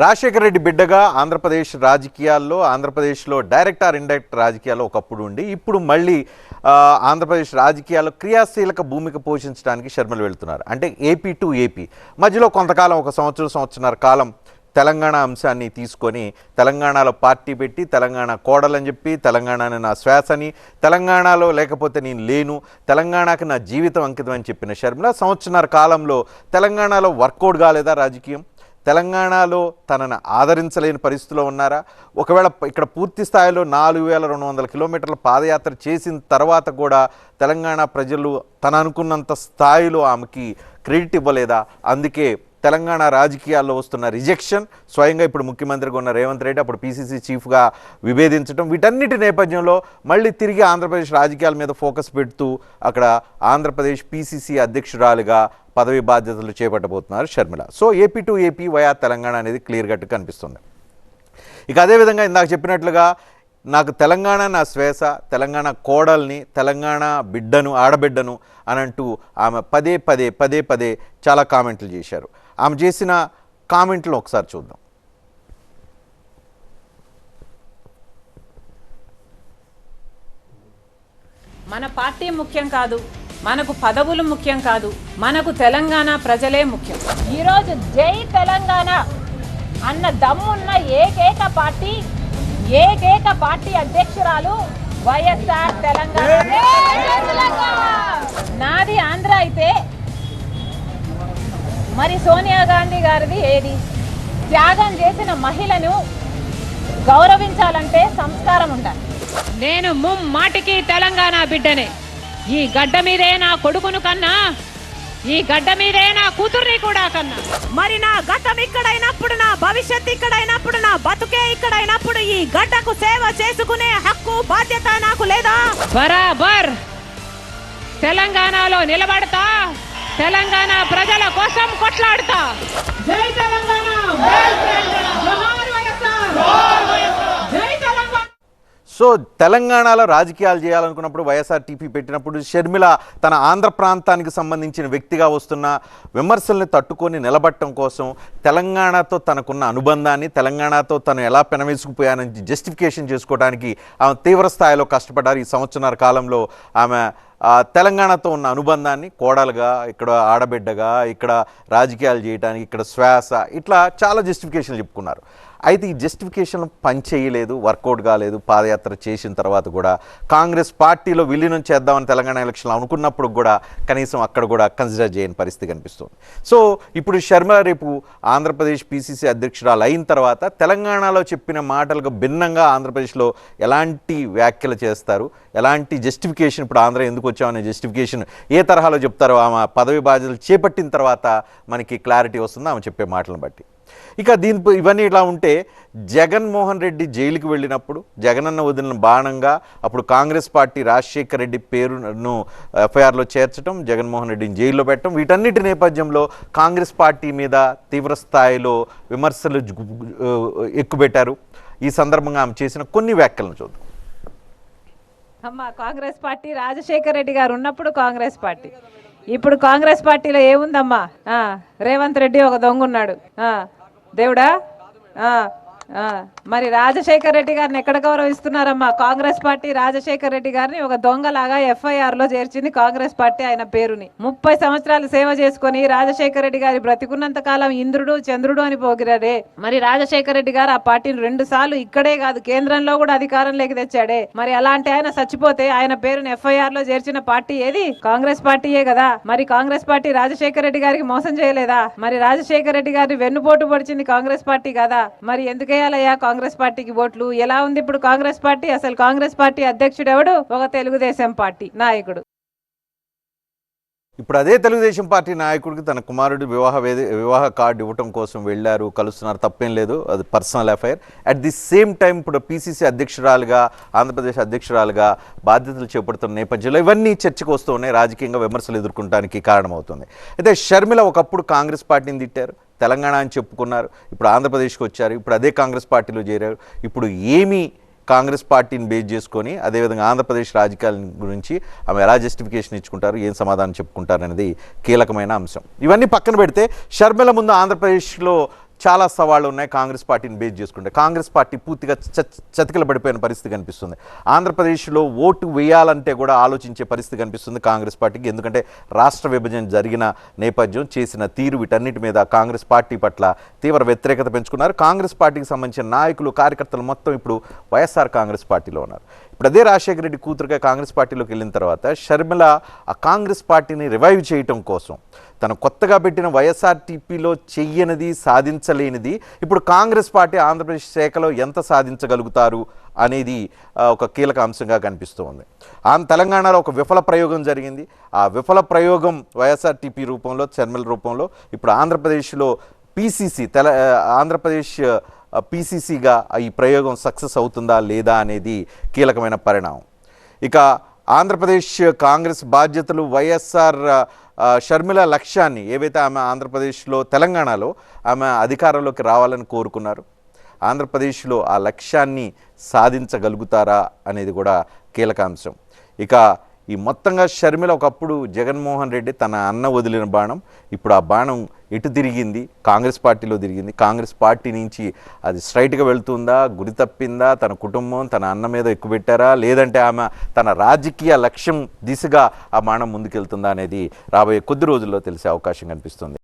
రాజశేఖర రెడ్డి బిడ్డగా ఆంధ్రప్రదేశ్ రాజకీయాల్లో, ఆంధ్రప్రదేశ్లో డైరెక్ట్ ఆర్ ఇండైరెక్ట్ రాజకీయాల్లో ఒకప్పుడు ఉండి ఇప్పుడు మళ్ళీ ఆంధ్రప్రదేశ్ రాజకీయాల్లో క్రియాశీలక భూమిక పోషించడానికి షర్మిల వెళ్తున్నారు. అంటే ఏపీ టు ఏపీ మధ్యలో కొంతకాలం ఒక సంవత్సరన్నర కాలం తెలంగాణ అంశాన్ని తీసుకొని తెలంగాణలో పార్టీ పెట్టి తెలంగాణ కోడలని చెప్పి తెలంగాణని నా శ్వాసని, తెలంగాణలో లేకపోతే నేను లేను, తెలంగాణకి నా జీవితం అంకితం అని చెప్పిన షర్మిల సంవత్సరన్నర కాలంలో తెలంగాణలో వర్కౌట్ కాలేదా రాజకీయం? తెలంగాణలో తనను ఆదరించలేని పరిస్థితిలో ఉన్నారా? ఒకవేళ ఇక్కడ పూర్తి స్థాయిలో 4200 కిలోమీటర్ల పాదయాత్ర చేసిన తర్వాత కూడా తెలంగాణ ప్రజలు తన అనుకున్నంత స్థాయిలో ఆమెకి క్రెడిట్ ఇవ్వలేదా? అందుకే తెలంగాణ రాజకీయాల్లో వస్తున్న రిజెక్షన్, స్వయంగా ఇప్పుడు ముఖ్యమంత్రిగా ఉన్న రేవంత్ రెడ్డి అప్పుడు పీసీసీ చీఫ్గా విభేదించడం, వీటన్నిటి నేపథ్యంలో మళ్ళీ తిరిగి ఆంధ్రప్రదేశ్ రాజకీయాల మీద ఫోకస్ పెడుతూ అక్కడ ఆంధ్రప్రదేశ్ పీసీసీ అధ్యక్షురాలుగా పదవి బాధ్యతలు చేపట్టబోతున్నారు Sharmila. So AP to AP via Telangana అనేది క్లియర్ కట్ కనిపిస్తుంది. ఇక అదేవిధంగా ఇందాక చెప్పినట్లుగా నాకు తెలంగాణ నా శ్వాస, తెలంగాణ కోడల్ని, తెలంగాణ బిడ్డను, ఆడబిడ్డను అని అంటూ ఆమె పదే పదే చాలా కామెంట్లు చేశారు. ఆమె చేసిన కామెంట్లు ఒకసారి చూద్దాం. మన పార్టీ ముఖ్యం కాదు, మనకు పదవులు ముఖ్యం కాదు, మనకు తెలంగాణ ప్రజలే ముఖ్యం. ఈరోజు జై తెలంగాణ అన్న దమ్మున్న ఏకైక పార్టీ అధ్యక్షురాలు వైఎస్ఆర్ తెలంగాణ. నాది ఆంధ్ర అయితే మరి సోనియా గాంధీ గారిది ఏది? త్యాగం చేసిన మహిళను గౌరవించాలంటే సంస్కారం ఉండాలి. నేను ముమ్మాటికి తెలంగాణ బిడ్డనే. ఈ గడ్డ మీదే నా కొడుకును కన్నా, ఈ గడ్డ మీదే నా కూతుర్ని కూడా కన్నా. మరి నా గతం ఇక్కడైనప్పుడు, నా భవిష్యత్ ఇక్కడైనప్పుడు, నా బతుకే ఇక్కడైనప్పుడు ఈ గడ్డకు సేవ చేసుకునే హక్కు, బాధ్యత నాకు లేదా? బరాబర్ తెలంగాణలో నిలబడతా, తెలంగాణ ప్రజల కోసం కొట్లాడతా. జై తెలంగాణ, జోహార్ వైఎస్ఆర్, జై తెలంగాణ. సో తెలంగాణలో రాజకీయాలు చేయాలనుకున్నప్పుడు వైఎస్ఆర్టీపీ పెట్టినప్పుడు షర్మిల తన ఆంధ్ర ప్రాంతానికి సంబంధించిన వ్యక్తిగా వస్తున్న విమర్శల్ని తట్టుకొని నిలబడటం కోసం తెలంగాణతో తనకున్న అనుబంధాన్ని, తెలంగాణతో తను ఎలా పెనవేసుకుపోయానని జస్టిఫికేషన్ చేసుకోవడానికి ఆమె తీవ్ర స్థాయిలో కష్టపడ్డారు. ఈ సంవత్సరన్నర కాలంలో ఆమె తెలంగాణతో ఉన్న అనుబంధాన్ని కోడలుగా, ఇక్కడ ఆడబిడ్డగా, ఇక్కడ రాజకీయాలు చేయడానికి, ఇక్కడ శ్వాస, ఇట్లా చాలా జస్టిఫికేషన్లు చెప్పుకున్నారు. అయితే ఈ జస్టిఫికేషన్ పనిచేయలేదు, వర్కౌట్ కాలేదు. పాదయాత్ర చేసిన తర్వాత కూడా కాంగ్రెస్ పార్టీలో విలీనం చేద్దామని తెలంగాణ ఎలక్షన్లు అనుకున్నప్పుడు కూడా కనీసం అక్కడ కూడా కన్సిడర్ చేయని పరిస్థితి కనిపిస్తుంది. సో ఇప్పుడు షర్మిల రేపు ఆంధ్రప్రదేశ్ పీసీసీ అధ్యక్షురాలు అయిన తర్వాత తెలంగాణలో చెప్పిన మాటలకు భిన్నంగా ఆంధ్రప్రదేశ్లో ఎలాంటి వ్యాఖ్యలు చేస్తారు, ఎలాంటి జస్టిఫికేషన్, ఇప్పుడు ఆంధ్ర ఎందుకు వచ్చామనే జస్టిఫికేషన్ ఏ తరహాలో చెప్తారో ఆమె పదవి బాధ్యతలు చేపట్టిన తర్వాత మనకి క్లారిటీ వస్తుంది ఆమె చెప్పే మాటలను బట్టి. ఇక ఇవన్నీ ఇలా ఉంటే జగన్మోహన్ రెడ్డి జైలుకి వెళ్ళినప్పుడు జగనన్న వదిలిన బాణంగా అప్పుడు కాంగ్రెస్ పార్టీ రాజశేఖర రెడ్డి పేరును ఎఫ్ఐఆర్లో చేర్చడం, జగన్మోహన్ రెడ్డిని జైల్లో పెట్టడం, వీటన్నిటి నేపథ్యంలో కాంగ్రెస్ పార్టీ మీద తీవ్ర స్థాయిలో విమర్శలు ఎక్కుపెట్టారు. ఈ సందర్భంగా ఆమె చేసిన కొన్ని వ్యాఖ్యలను చూద్దాం. కాంగ్రెస్ పార్టీ రాజశేఖర రెడ్డి గారు ఉన్నప్పుడు కాంగ్రెస్ పార్టీ, ఇప్పుడు కాంగ్రెస్ పార్టీలో ఏముందమ్మా? రేవంత్ రెడ్డి ఒక దొంగ ఉన్నాడు. దేవుడా, మరి రాజశేఖర రెడ్డి గారిని ఎక్కడ గౌరవిస్తున్నారమ్మా? కాంగ్రెస్ పార్టీ రాజశేఖర రెడ్డి గారిని ఒక దొంగలాగా ఎఫ్ఐఆర్ లో చేర్చింది కాంగ్రెస్ పార్టీ. ఆయన పేరుని 30 సంవత్సరాలు సేవ చేసుకుని రాజశేఖర రెడ్డి గారి బ్రతికున్నంత కాలం ఇంద్రుడు చంద్రుడు అని పోగిరాడే. మరి రాజశేఖర రెడ్డి గారు ఆ పార్టీని 2 సార్లు ఇక్కడే కాదు కేంద్రంలో కూడా అధికారంలోకి తెచ్చాడే. మరి అలాంటి ఆయన చచ్చిపోతే ఆయన పేరుని ఎఫ్ఐఆర్ లో చేర్చిన పార్టీ ఏది? కాంగ్రెస్ పార్టీయే కదా. మరి కాంగ్రెస్ పార్టీ రాజశేఖర రెడ్డి గారికి మోసం చేయలేదా? మరి రాజశేఖర రెడ్డి గారిని వెన్నుపోటు పొడిచింది కాంగ్రెస్ పార్టీ కదా. మరి ఎందుకే కాంగ్రెస్ పార్టీకి ఓట్లు? ఎలా ఉంది ఇప్పుడు కాంగ్రెస్ పార్టీ? అసలు కాంగ్రెస్ పార్టీ అధ్యక్షుడు ఎవడు? ఒక తెలుగుదేశం పార్టీ నాయకుడు. ఇప్పుడు అదే తెలుగుదేశం పార్టీ నాయకుడికి తన కుమారుడు వివాహ కార్డు ఇవ్వటం కోసం వెళ్ళారు, కలుస్తున్నారు, తప్పేం లేదు, అది personal affair. At the same time ఇప్పుడు పీసీసీ అధ్యక్షురాలుగా, ఆంధ్రప్రదేశ్ అధ్యక్షురాలుగా బాధ్యతలు చేపడుతున్న నేపథ్యంలో ఇవన్నీ చర్చకు వస్తూ ఉన్నాయి, రాజకీయంగా విమర్శలు ఎదుర్కొనడానికి కారణమవుతుంది. అయితే షర్మిల ఒకప్పుడు కాంగ్రెస్ పార్టీని తిట్టారు, తెలంగాణ అని చెప్పుకున్నారు, ఇప్పుడు ఆంధ్రప్రదేశ్కి వచ్చారు, ఇప్పుడు అదే కాంగ్రెస్ పార్టీలో చేరారు. ఇప్పుడు ఏమీ కాంగ్రెస్ పార్టీని బేస్ చేసుకొని అదేవిధంగా ఆంధ్రప్రదేశ్ రాజకీయాల గురించి ఆమె ఎలా జస్టిఫికేషన్ ఇచ్చుకుంటారు, ఏం సమాధానం చెప్పుకుంటారు అనేది కీలకమైన అంశం. ఇవన్నీ పక్కన పెడితే షర్మిల ముందు ఆంధ్రప్రదేశ్లో చాలా సవాళ్ళు ఉన్నాయి కాంగ్రెస్ పార్టీని బేస్ చేసుకుంటే. కాంగ్రెస్ పార్టీ పూర్తిగా చతికిల పడిపోయిన పరిస్థితి కనిపిస్తుంది. ఆంధ్రప్రదేశ్లో ఓటు వేయాలంటే కూడా ఆలోచించే పరిస్థితి కనిపిస్తుంది కాంగ్రెస్ పార్టీకి. ఎందుకంటే రాష్ట్ర విభజన జరిగిన నేపథ్యం, చేసిన తీరు, వీటన్నిటి మీద కాంగ్రెస్ పార్టీ పట్ల తీవ్ర వ్యతిరేకత పెంచుకున్నారు. కాంగ్రెస్ పార్టీకి సంబంధించిన నాయకులు, కార్యకర్తలు మొత్తం ఇప్పుడు వైఎస్ఆర్ కాంగ్రెస్ పార్టీలో ఉన్నారు. ఇప్పుడు అదే రాజశేఖర రెడ్డి కూతురుగా కాంగ్రెస్ పార్టీలోకి వెళ్ళిన తర్వాత షర్మిల ఆ కాంగ్రెస్ పార్టీని రివైవ్ చేయటం కోసం తను కొత్తగా పెట్టిన వైఎస్ఆర్టీపీలో చెయ్యనిది, సాధించలేనిది ఇప్పుడు కాంగ్రెస్ పార్టీ ఆంధ్రప్రదేశ్ శాఖలో ఎంత సాధించగలుగుతారు అనేది ఒక కీలక అంశంగా కనిపిస్తూ ఉంది. తెలంగాణలో ఒక విఫల ప్రయోగం జరిగింది. ఆ విఫల ప్రయోగం వైఎస్ఆర్టీపీ రూపంలో, షర్మిల రూపంలో ఇప్పుడు ఆంధ్రప్రదేశ్లో పీసీసీ ఆంధ్రప్రదేశ్ పీసీసీగా ఈ ప్రయోగం సక్సెస్ అవుతుందా లేదా అనేది కీలకమైన పరిణామం. ఇక ఆంధ్రప్రదేశ్ కాంగ్రెస్ బాధ్యతలు వైఎస్ఆర్ షర్మిల లక్ష్యాన్ని ఏవైతే ఆమె ఆంధ్రప్రదేశ్లో, తెలంగాణలో ఆమె అధికారంలోకి రావాలని కోరుకున్నారు, ఆంధ్రప్రదేశ్లో ఆ లక్ష్యాన్ని సాధించగలుగుతారా అనేది కూడా కీలక అంశం. ఇక ఈ మొత్తంగా షర్మిల ఒకప్పుడు జగన్మోహన్ రెడ్డి తన అన్న వదిలిన బాణం ఇప్పుడు ఆ బాణం ఎటు తిరిగింది? కాంగ్రెస్ పార్టీలో తిరిగింది. కాంగ్రెస్ పార్టీ నుంచి అది స్ట్రైట్గా వెళ్తుందా, గురి తప్పిందా, తన కుటుంబం తన అన్న మీద ఎక్కువ పెట్టారా, లేదంటే ఆమె తన రాజకీయ లక్ష్యం దిశగా ఆ బాణం ముందుకెళ్తుందా అనేది రాబోయే కొద్ది రోజుల్లో తెలిసే అవకాశం కనిపిస్తుంది.